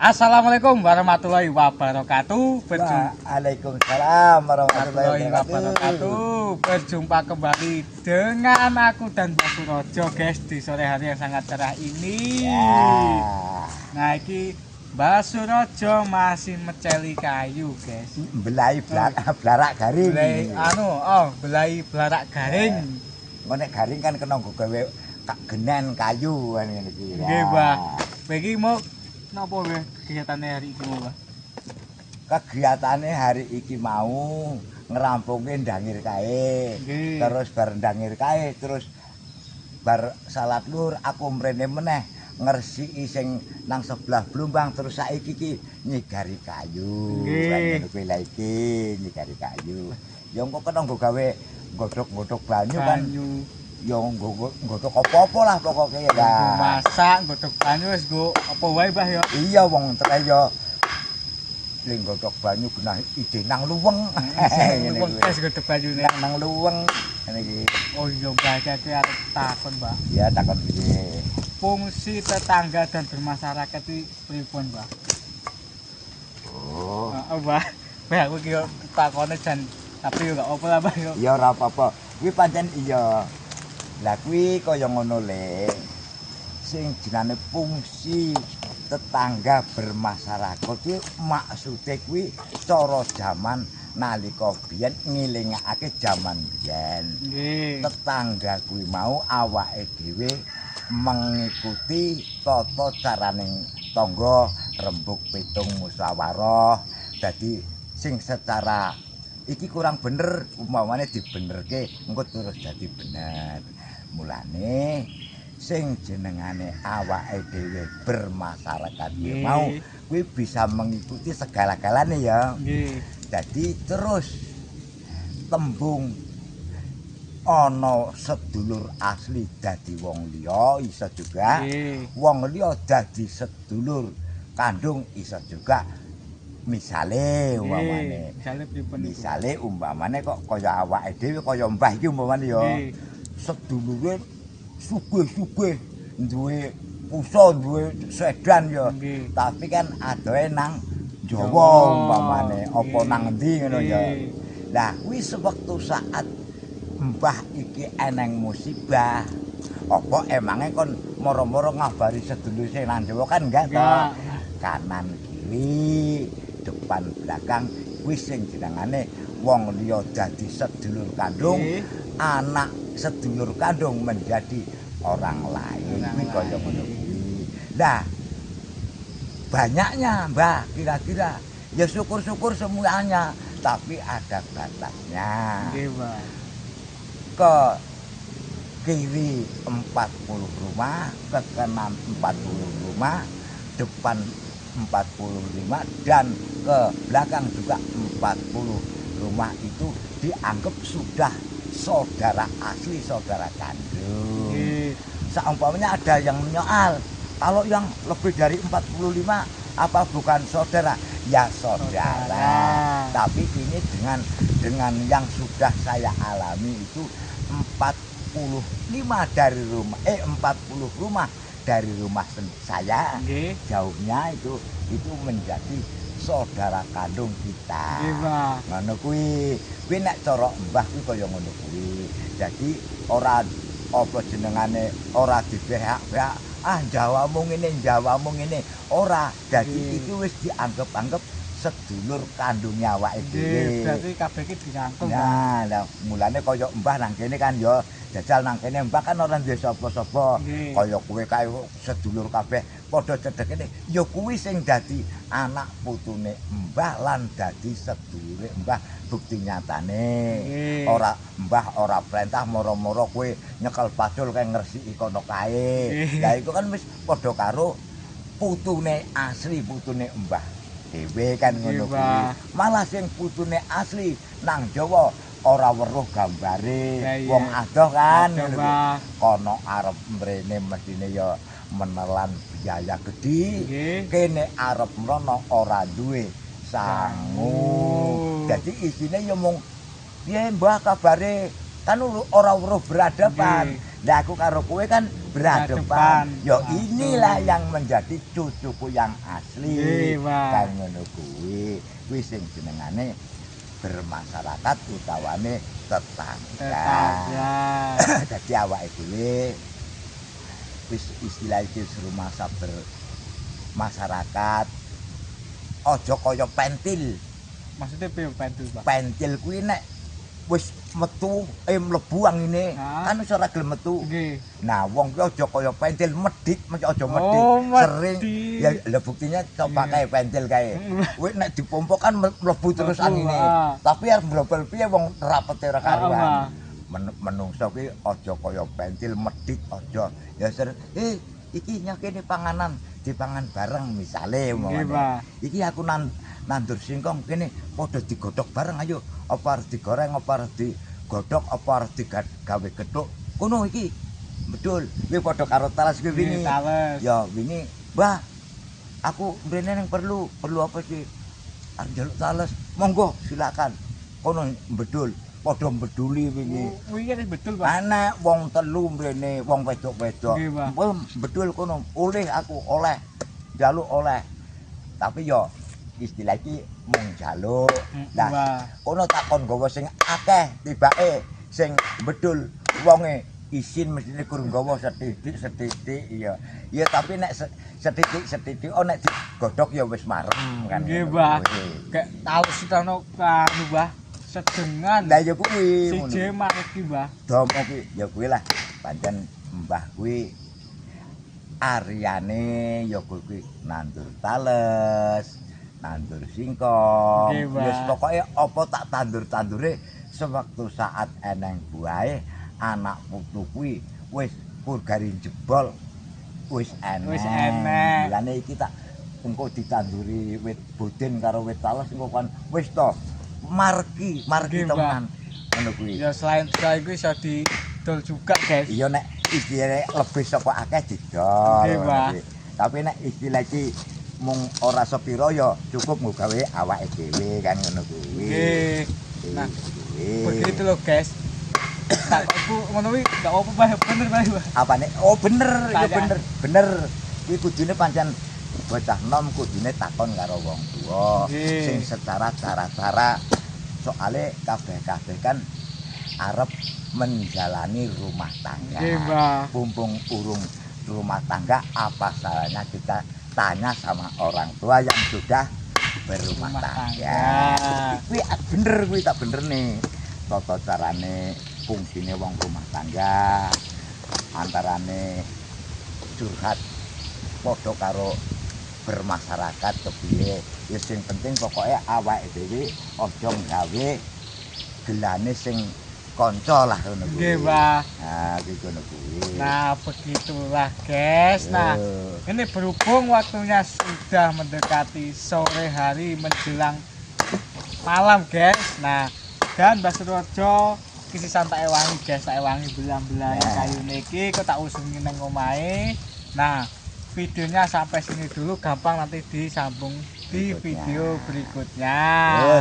Assalamualaikum warahmatullahi wabarakatuh. Waalaikumsalam warahmatullahi wabarakatuh. Berjumpa kembali dengan aku dan Mbak Surojo, guys, di sore hari yang sangat cerah ini. Ya. Nah, iki Mbak Surojo masih meceli kayu, guys. Belai blarak garing. Belai blarak garing. Ngonek garing kan kena nggo gawe genen kayu kan ngene iki. Nggih, Mbak. Bagi mau napa wae kegiatannya hari ini, Mbak? Kegiatane hari iki mau ngerampungke ndangir kae. Nggih. Terus bar ndangir kae terus bar salat lur aku mrene meneh ngresiki sing nang sebelah Blumbang terus saiki iki nyigari kayu. Nggih. Kuwi lha iki nyigari kayu. Ya engko kena nggo gawe godhog-godhog banyu kan. Ya nggodhog apa-apa lah pokoke ya. Masak, godhog banyu wis nggo apa wae, Mbah ya. Iya wong trek ya ling godhog banyu genah ide nang luweng. Ngene kuwi wis godhog banyune. Nang luweng ngene iki. Oh iya, Mbah, iki arep takon, Mbah. Ya takon piye. Fungsi tetangga dan bermasyarakat itu pripun, Mbah? Oh. Heeh, Mbah. Mbah aku iki yo takone jan tapi yo gak apa lah, Mbah yo. Ya ora apa-apa. Kuwi pancen iya. Lah kuwi kaya ngono le. Sing jenenge fungsi tetangga bermasyarakat kuwi maksude kuwi cara jaman nalika biyen ngilingake jaman biyen. Nggih. Tetangga kuwi mau awake dhewe mengikuti tata caraning tangga rembug pitung musyawarah. Dadi sing secara iki kurang bener umpamane dibenerke engko terus dadi bener. Mulane sing jenengane awake dhewe bermasyarakat mau kuwi bisa mengikuti segala-galane ya. Nggih. Jadi terus tembung ana sedulur asli dadi wong liya iso juga. Nggih. Wong liya dadi sedulur kandung iso juga. Misale umpamane. Misale pripun niku? Misale umpamane kok kaya awake dhewe kaya mbah iki umpamane ya. Nggih. Sedulure sugih-sugih duwe puso duwe sedan ya. Nggih. Tapi kan adohe nang Jawa Jawa. umpamane apa Nggih. nang endi ngono ya. Nggih. Lah kuwi sewektu saat mbah iki eneng musibah apa emange kon moro-moro ngabari sedulur sing nang Jawa kan enggak to. Enggak. Kanan kiri depan belakang kuwi sing jenengane wong liya dadi sedulur kandung. Nggih. Anak sedulur kandung menjadi orang lain kuwi kaya ngono kuwi. Lah banyaknya Mbah kira-kira ya syukur-syukur semuanya tapi ada batasnya. Nggih, Mbah. Ke kiri 40 rumah, ke kanan 40 rumah, depan 45 dan ke belakang juga 40 rumah itu dianggap sudah saudara asli, saudara kandung. Nggih. Seumpamanya ada yang menyoal, kalau yang lebih dari 45 apa bukan saudara? Ya saudara. Tapi ini dengan yang sudah saya alami itu 45 dari rumah 40 rumah dari rumah saya. Nggih. Jauhnya itu menjadi saudara kandung kita. Nggih, Mbah. Ngono kuwi nek cara mbah kuwi kaya ngono kuwi. Jadi ora apa jenengane ora dibehak-behak, Jawamu ngene. Ora. Dadi iki wis dianggep-anggep sedulur kandungnya awake dhewe. Nggih, berarti kabeh iki dirangkul, Mbah. Nah, lah mulane kaya mbah nang kene kan ya jajal nang kene mbah kan ora duwe sapa-sapa. Nggih. Kaya kowe kae sedulur kabeh padha cedhekne. Ya kuwi sing dadi anak putune mbah lan dadi sedulure mbah bukti nyatane. Nggih. Ora mbah ora perintah moro-moro kowe nyekel pacul kae ngresiki kono kae. Nggih. Lah iku kan wis padha karo putune asli putune mbah dhewe kan ngono Nggih, kuwi. Mbah. Malah sing putune asli nang Jawa ora weruh gambare Ya, iya. wong adoh kan Adoh, ngono kuwi. Mbah. Kono arep mrene mestine ya menelan biaya gedhi. Nggih. Kene arep mrono ora duwe sangu. Dadi isine ya mung piye Mbah kabare kan ora weruh beradaban. Lah aku karo kowe kan Berhadapan. berhadapan. Yo Betul. inilah yang menjadi cucuku yang asli. Nggih, Pak. Kan ngono kuwi. Kuwi sing jenengane bermasyarakat utawane tetangga. Tetangga. Dadi awake dhewe wis istilah iki serumasa bermasyarakat. Aja kaya pentil. Maksudnya piye pentil, Pak? Pentil kuwi nek wis metu mlebu angine Ah. kan wis ora gelem metu. Nggih. Nah, wong ki aja kaya pentil medhit, aja medhit. Oh, Sering medhit. ya lha buktinya coba Iya. kae pentil kae. Kuwi nek dipompo kan mlebu terus Mlebu, angine. ah. Tapi arep mblobel piye wong rapete ora Ah, karuan. ah. Menungso ki aja kaya pentil medhit aja. Ya ser, iki nyakene panganan, dipangan bareng misale Nggih, umpamane. Pak. Iki aku nandur singkong kene padha digodhog bareng ayo. Apa arep digoreng, apa arep digodhog, apa arep digawe gethuk. Kono iki. Betul. Kuwi padha karo talas kuwi wingi. Nggih, tales. Ya wingi, Mbah. Aku mrene ning perlu apa sih? Arep njaluk tales. Monggo silakan. Kono bedul, padha beduli wingi. Wingi kan betul, Pak. Anak wong telu mrene, wong wedok-wedok. Nggih, Pak. Betul kono. Oleh aku, oleh. Njaluk oleh. Tapi yo istilah iki mung njaluk. Lah, Wah. kono takon gawa sing akeh tibake sing bedul wonge isin mestine kurang gawa sethithik iya. Ya tapi nek sethithik nek digodhog ya wis marem kan. Nggih, ngono Mbah. kuwi. Kayak tahu sitono kanu, Mbah. Sedengan. Lah ya kuwi ngono. Siji mareki, Mbah. Domo kuwi ya kuwi lah pancen mbah kuwi aryane ya kuwi nandur tales, nandur singkong. Nggih, Mbah. Wis pokoke apa tak tandur-tandure sewektu saat eneng buahe anak putu kuwi wis purgari jebol wis enek. Wis enek. Mulane iki tak engko ditanduri wit boden karo wit tales engko kan wis to margi Nggih, Mbah. temenan ngono kuwi. Ya selain iku iso didol juga, guys. Iya nek istilahnya lebih saka akeh didol. Nggih, Pak. Tapi nek istilah iki mung ora sepiro ya cukup nggo gawe awake dhewe kan ngono kuwi. Nggih. Nah, Kuwi. begitu loh, guys. Tak aku ngono kuwi enggak apa-apa, Mbah. Bener, Mbah. Apane? Oh bener, ya Tanya. bener. Bener. Kuwi kudune pancen bocah nom kudune takon karo wong tuwa Nggih. sing secara cara-cara soale kabeh-kabeh kan arep menjalani rumah tangga. Nggih, Mbah. Mumpung urung rumah tangga, apa salahnya kita tanya sama orang tua yang sudah berumah Rumah tangga. tangga. Kuwi bener kuwi tak bener nih. Tata carane fungsine wong rumah tangga antarane curhat padha karo bermasyarakat kepiye. Ya sing penting pokoknya awake dhewe aja gawe gelane sing kanca lah ngono kuwi. Nggih, Mbah. Nah, gitu ngono kuwi. Nah, begitulah, guys. Nah, ini berhubung waktunya sudah mendekati sore hari menjelang malam, guys. Nah, dan Mbah Surojo kisi santai wangi, guys. Santai wangi belang-belang Nah. kayu niki kok tak usungi nang omahe. Nah, videonya sampai sini dulu, gampang nanti disambung di Berikutnya. video berikutnya.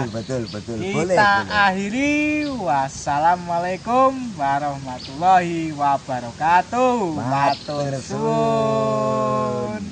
Betul. Kita Boleh. akhiri. Wassalamualaikum warahmatullahi wabarakatuh. Matur Matur suwun. suwun.